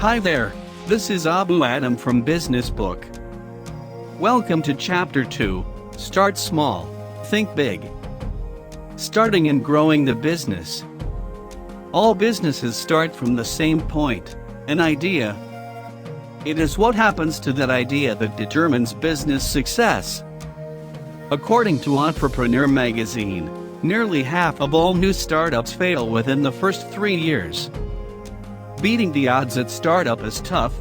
Hi there, this is Abu Adam from Business Book. Welcome to Chapter 2, Start Small, Think Big. Starting and growing the business. All businesses start from the same point, an idea. It is what happens to that idea that determines business success. According to Entrepreneur magazine, nearly half of all new startups fail within the first 3 years. Beating the odds at startup is tough.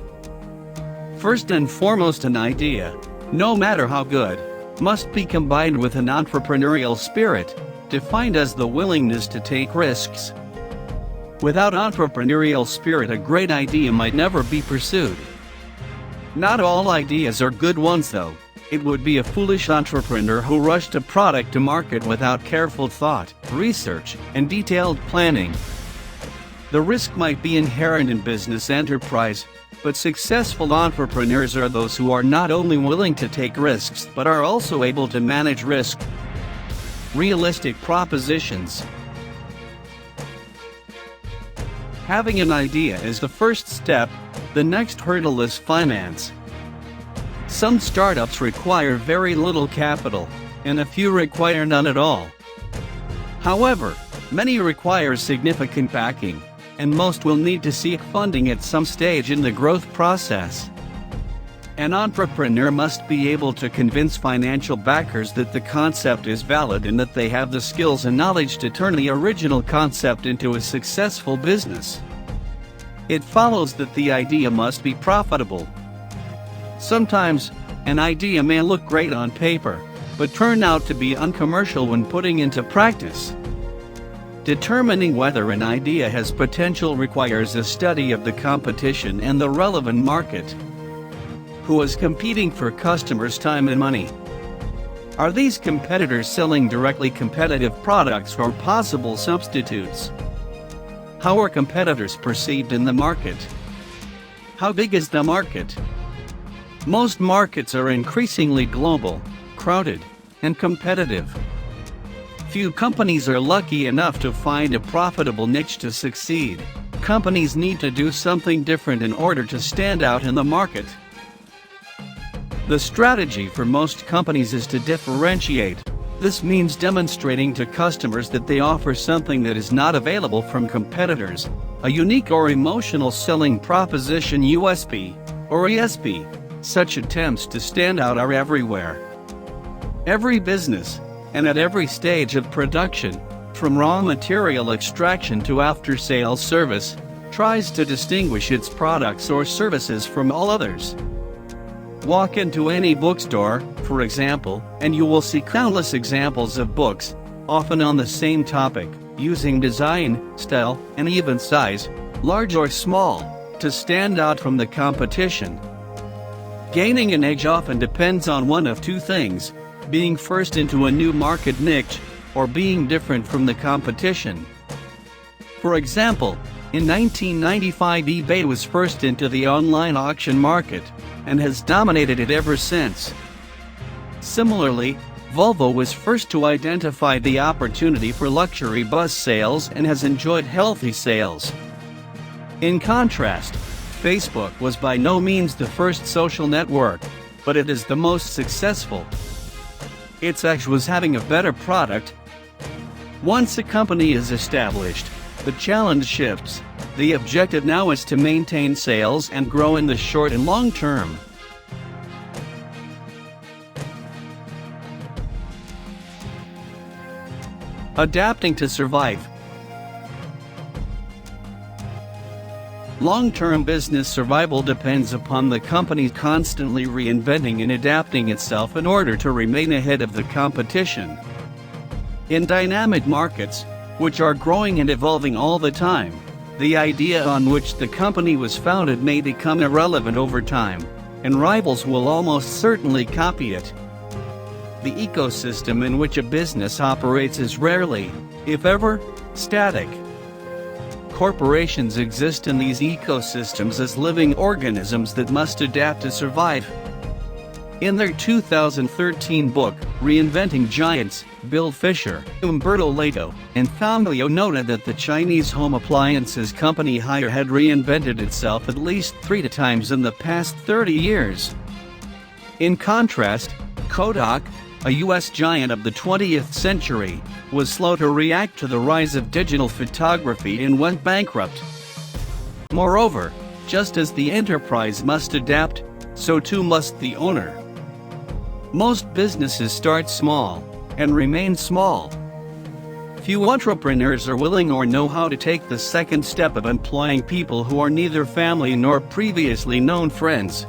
First and foremost, an idea, no matter how good, must be combined with an entrepreneurial spirit, defined as the willingness to take risks. Without entrepreneurial spirit, a great idea might never be pursued. Not all ideas are good ones though. It would be a foolish entrepreneur who rushed a product to market without careful thought, research, and detailed planning. The risk might be inherent in business enterprise, but successful entrepreneurs are those who are not only willing to take risks but are also able to manage risk. Realistic propositions. Having an idea is the first step. The next hurdle is finance. Some startups require very little capital, and a few require none at all. However, many require significant backing, and most will need to seek funding at some stage in the growth process. An entrepreneur must be able to convince financial backers that the concept is valid and that they have the skills and knowledge to turn the original concept into a successful business. It follows that the idea must be profitable. Sometimes, an idea may look great on paper, but turn out to be uncommercial when putting into practice. Determining whether an idea has potential requires a study of the competition and the relevant market. Who is competing for customers' time and money? Are these competitors selling directly competitive products or possible substitutes? How are competitors perceived in the market? How big is the market? Most markets are increasingly global, crowded, and competitive. Few companies are lucky enough to find a profitable niche to succeed. Companies need to do something different in order to stand out in the market. The strategy for most companies is to differentiate. This means demonstrating to customers that they offer something that is not available from competitors, a unique or emotional selling proposition (USP) or ESP. Such attempts to stand out are everywhere. Every business, and at every stage of production, from raw material extraction to after-sales service, tries to distinguish its products or services from all others. Walk into any bookstore, for example, and you will see countless examples of books, often on the same topic, using design, style, and even size, large or small, to stand out from the competition. Gaining an edge often depends on one of two things: being first into a new market niche, or being different from the competition. For example, in 1995 eBay was first into the online auction market, and has dominated it ever since. Similarly, Volvo was first to identify the opportunity for luxury bus sales and has enjoyed healthy sales. In contrast, Facebook was by no means the first social network, but it is the most successful. Its edge was having a better product. Once a company is established, the challenge shifts. The objective now is to maintain sales and grow in the short and long term. Adapting to survive. Long-term business survival depends upon the company constantly reinventing and adapting itself in order to remain ahead of the competition. In dynamic markets, which are growing and evolving all the time, the idea on which the company was founded may become irrelevant over time, and rivals will almost certainly copy it. The ecosystem in which a business operates is rarely, if ever, static. Corporations exist in these ecosystems as living organisms that must adapt to survive. In their 2013 book, Reinventing Giants, Bill Fisher, Umberto Lato, and Thonglio noted that the Chinese home appliances company Haier had reinvented itself at least 3 times in the past 30 years. In contrast, Kodak, a U.S. giant of the 20th century, was slow to react to the rise of digital photography and went bankrupt. Moreover, just as the enterprise must adapt, so too must the owner. Most businesses start small and remain small. Few entrepreneurs are willing or know how to take the second step of employing people who are neither family nor previously known friends.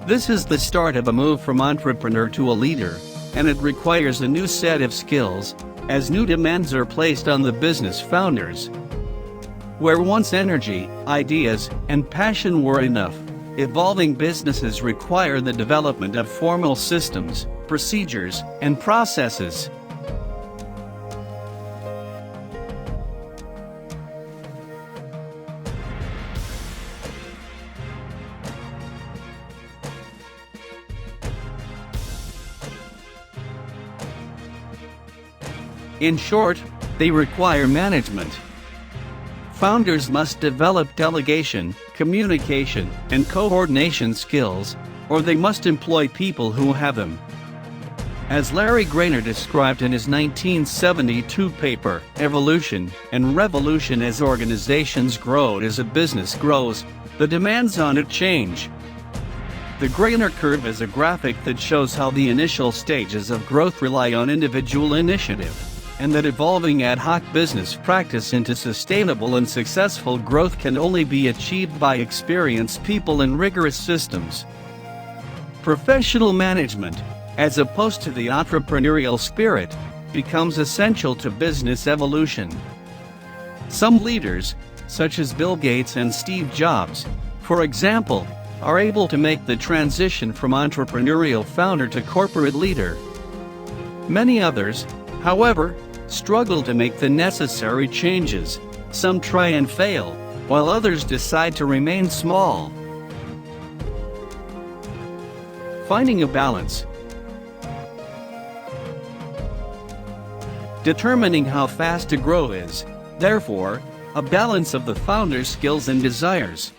This is the start of a move from entrepreneur to a leader, and it requires a new set of skills, as new demands are placed on the business founders. Where once energy, ideas, and passion were enough, evolving businesses require the development of formal systems, procedures, and processes. In short, they require management. Founders must develop delegation, communication, and coordination skills, or they must employ people who have them. As Larry Grainer described in his 1972 paper, Evolution and Revolution, as organizations grow as a business grows, the demands on it change. The Grainer curve is a graphic that shows how the initial stages of growth rely on individual initiative, and that evolving ad hoc business practice into sustainable and successful growth can only be achieved by experienced people and rigorous systems. Professional management, as opposed to the entrepreneurial spirit, becomes essential to business evolution. Some leaders, such as Bill Gates and Steve Jobs, for example, are able to make the transition from entrepreneurial founder to corporate leader. Many others, however, struggle to make the necessary changes. Some try and fail, while others decide to remain small. Finding a balance. Determining how fast to grow is, therefore, a balance of the founder's skills and desires.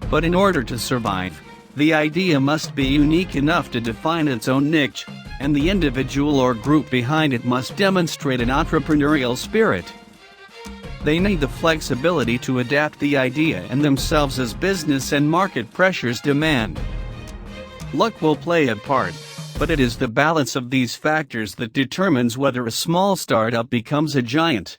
But in order to survive, the idea must be unique enough to define its own niche, and the individual or group behind it must demonstrate an entrepreneurial spirit. They need the flexibility to adapt the idea and themselves as business and market pressures demand. Luck will play a part, but it is the balance of these factors that determines whether a small startup becomes a giant.